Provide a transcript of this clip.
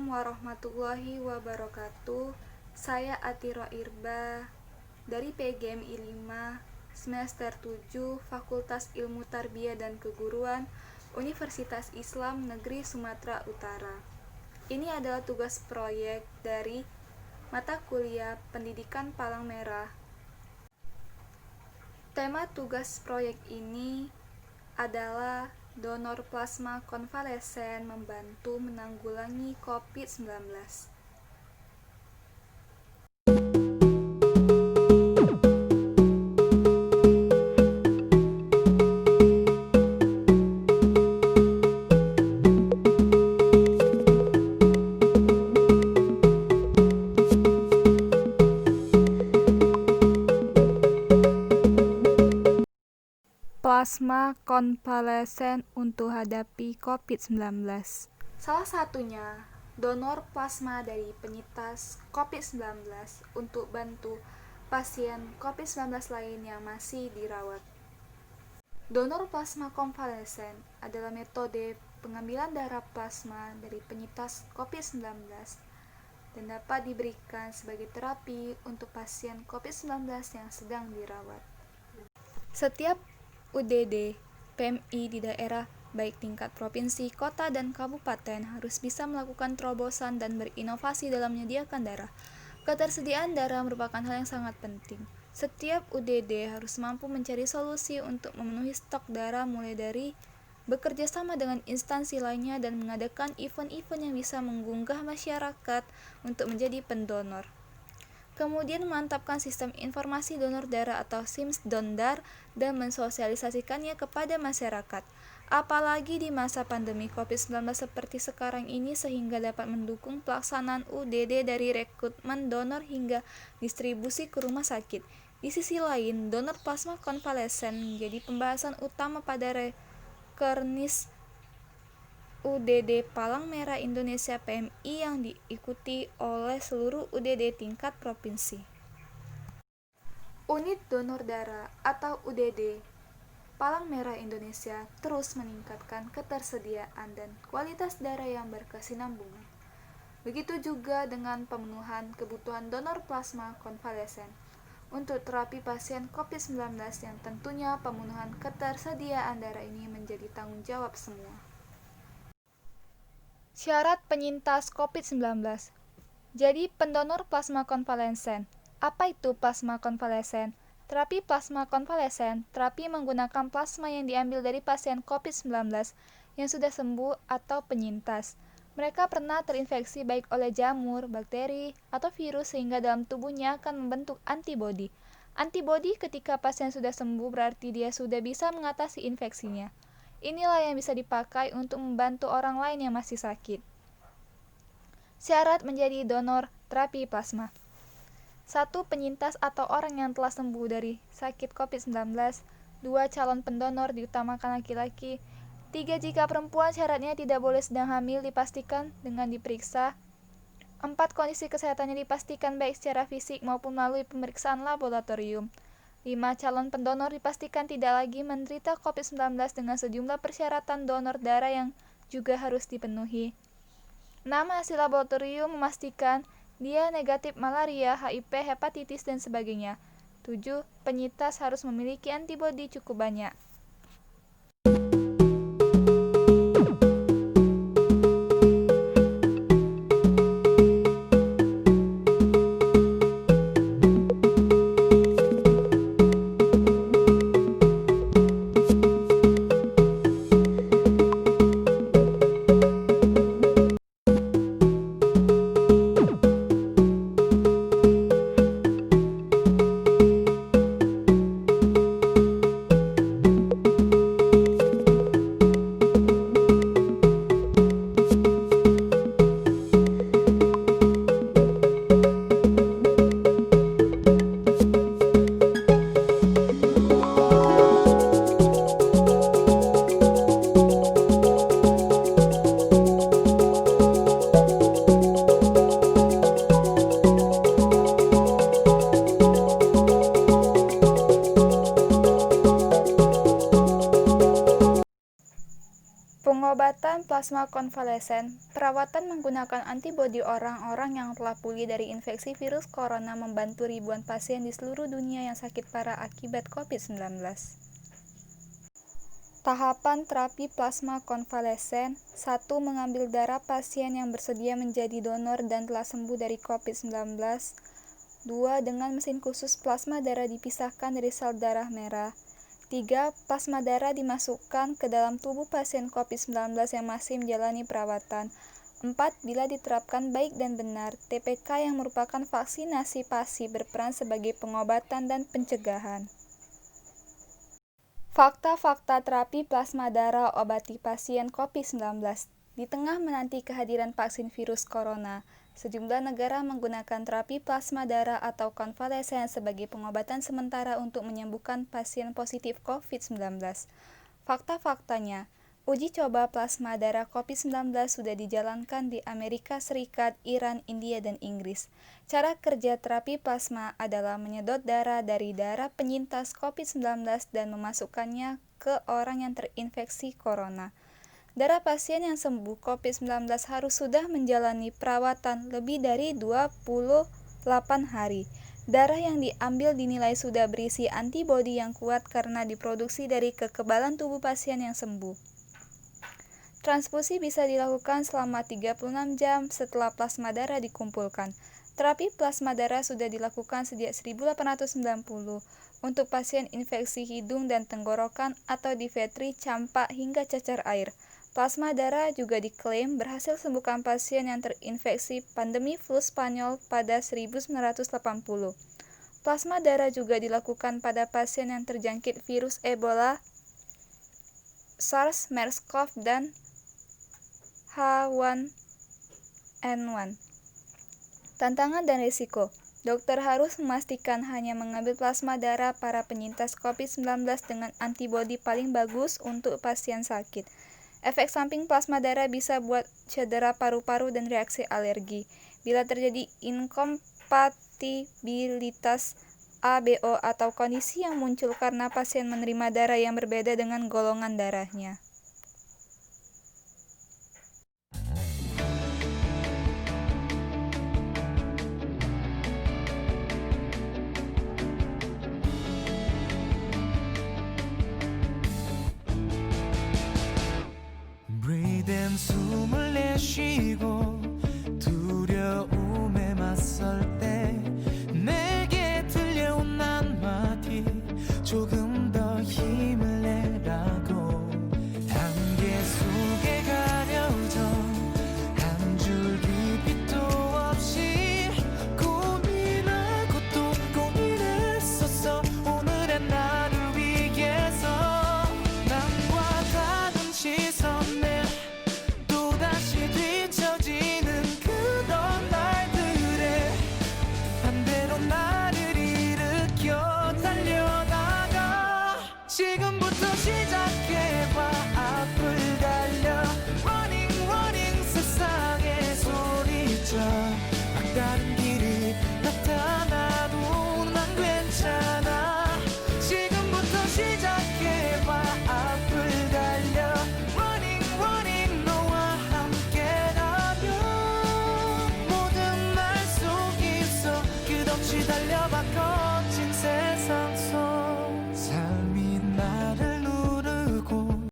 Assalamualaikum warahmatullahi wabarakatuh. Saya Atiro Irba dari PGM I5 semester 7 Fakultas Ilmu Tarbiyah dan Keguruan Universitas Islam Negeri Sumatera Utara. Ini adalah tugas proyek dari mata kuliah Pendidikan Palang Merah. Tema tugas proyek ini adalah donor plasma konvalesen membantu menanggulangi COVID-19. Plasma konvalesen untuk hadapi COVID-19. Salah satunya, donor plasma dari penyintas COVID-19 untuk bantu pasien COVID-19 lain yang masih dirawat. Donor plasma konvalesen adalah metode pengambilan darah plasma dari penyintas COVID-19 dan dapat diberikan sebagai terapi untuk pasien COVID-19 yang sedang dirawat. Setiap UDD PMI di daerah, baik tingkat provinsi, kota, dan kabupaten, harus bisa melakukan terobosan dan berinovasi dalam menyediakan darah. Ketersediaan darah merupakan hal yang sangat penting. Setiap UDD harus mampu mencari solusi untuk memenuhi stok darah, mulai dari bekerja sama dengan instansi lainnya dan mengadakan event-event yang bisa menggugah masyarakat untuk menjadi pendonor. Kemudian memantapkan sistem informasi donor darah atau SIMS-Dondar dan mensosialisasikannya kepada masyarakat, apalagi di masa pandemi COVID-19 seperti sekarang ini, sehingga dapat mendukung pelaksanaan UDD dari rekrutmen donor hingga distribusi ke rumah sakit. Di sisi lain, donor plasma konvalesen menjadi pembahasan utama pada Rekernis UDD Palang Merah Indonesia PMI yang diikuti oleh seluruh UDD tingkat provinsi. Unit donor darah atau UDD Palang Merah Indonesia terus meningkatkan ketersediaan dan kualitas darah yang berkesinambungan. Begitu juga dengan pemenuhan kebutuhan donor plasma konvalesen untuk terapi pasien COVID-19 yang tentunya pemenuhan ketersediaan darah ini menjadi tanggung jawab semua. Syarat penyintas COVID-19. Jadi, pendonor plasma konvalesen. Apa itu plasma konvalesen? Terapi plasma konvalesen, terapi menggunakan plasma yang diambil dari pasien COVID-19 yang sudah sembuh atau penyintas. Mereka pernah terinfeksi baik oleh jamur, bakteri, atau virus sehingga dalam tubuhnya akan membentuk antibodi. Antibodi ketika pasien sudah sembuh berarti dia sudah bisa mengatasi infeksinya. Inilah yang bisa dipakai untuk membantu orang lain yang masih sakit. Syarat menjadi donor terapi plasma. 1. Penyintas atau orang yang telah sembuh dari sakit COVID-19. 2. Calon pendonor diutamakan laki-laki. 3. Jika perempuan syaratnya tidak boleh sedang hamil dipastikan dengan diperiksa. 4. Kondisi kesehatannya dipastikan baik secara fisik maupun melalui pemeriksaan laboratorium. 5. Calon pendonor dipastikan tidak lagi menderita COVID-19 dengan sejumlah persyaratan donor darah yang juga harus dipenuhi. 6. Hasil laboratorium memastikan dia negatif malaria, HIV, hepatitis, dan sebagainya. 7. Penyintas harus memiliki antibodi cukup banyak. Perawatan plasma konvalesen. Perawatan menggunakan antibodi orang-orang yang telah pulih dari infeksi virus corona membantu ribuan pasien di seluruh dunia yang sakit parah akibat COVID-19. Tahapan terapi plasma konvalesen. 1. Mengambil darah pasien yang bersedia menjadi donor dan telah sembuh dari COVID-19. 2. Dengan mesin khusus plasma darah dipisahkan dari sel darah merah. 3. Plasma darah dimasukkan ke dalam tubuh pasien COVID-19 yang masih menjalani perawatan. 4. Bila diterapkan baik dan benar, TPK yang merupakan vaksinasi pasti berperan sebagai pengobatan dan pencegahan. Fakta-fakta terapi plasma darah obati pasien COVID-19. Di tengah menanti kehadiran vaksin virus corona, sejumlah negara menggunakan terapi plasma darah atau konvalesen sebagai pengobatan sementara untuk menyembuhkan pasien positif COVID-19. Fakta-faktanya, uji coba plasma darah COVID-19 sudah dijalankan di Amerika Serikat, Iran, India, dan Inggris. Cara kerja terapi plasma adalah menyedot darah dari darah penyintas COVID-19 dan memasukkannya ke orang yang terinfeksi corona. Darah pasien yang sembuh COVID-19 harus sudah menjalani perawatan lebih dari 28 hari. Darah yang diambil dinilai sudah berisi antibodi yang kuat karena diproduksi dari kekebalan tubuh pasien yang sembuh. Transfusi bisa dilakukan selama 36 jam setelah plasma darah dikumpulkan. Terapi plasma darah sudah dilakukan sejak 1890 untuk pasien infeksi hidung dan tenggorokan atau difteri, campak, hingga cacar air. Plasma darah juga diklaim berhasil sembuhkan pasien yang terinfeksi pandemi flu Spanyol pada 1980. Plasma darah juga dilakukan pada pasien yang terjangkit virus Ebola, SARS, MERS-CoV, dan H1N1. Tantangan dan risiko. Dokter harus memastikan hanya mengambil plasma darah para penyintas COVID-19 dengan antibodi paling bagus untuk pasien sakit. Efek samping plasma darah bisa buat cedera paru-paru dan reaksi alergi. Bila terjadi inkompatibilitas ABO atau kondisi yang muncul karena pasien menerima darah yang berbeda dengan golongan darahnya. 숨을 내쉬고 두려움에 맞설 때 내게 들려온 한마디 조금 더 힘을 내라고 단계 속에 가려져 한 줄기 빛도 없이 고민하고 또 고민했었어 오늘의 나를 위해서 남과 다른 시선에 뒤처지는 그런 날들에 반대로 나를 일으켜 달려나가 지금부터 시작해봐 앞을 달려 Running running 세상에 소리쳐 막다른 길이 나타나도 난 괜찮아 지금부터 시작해봐 앞을 달려 Running running 너와 모든 날 속에서 끝없이 달려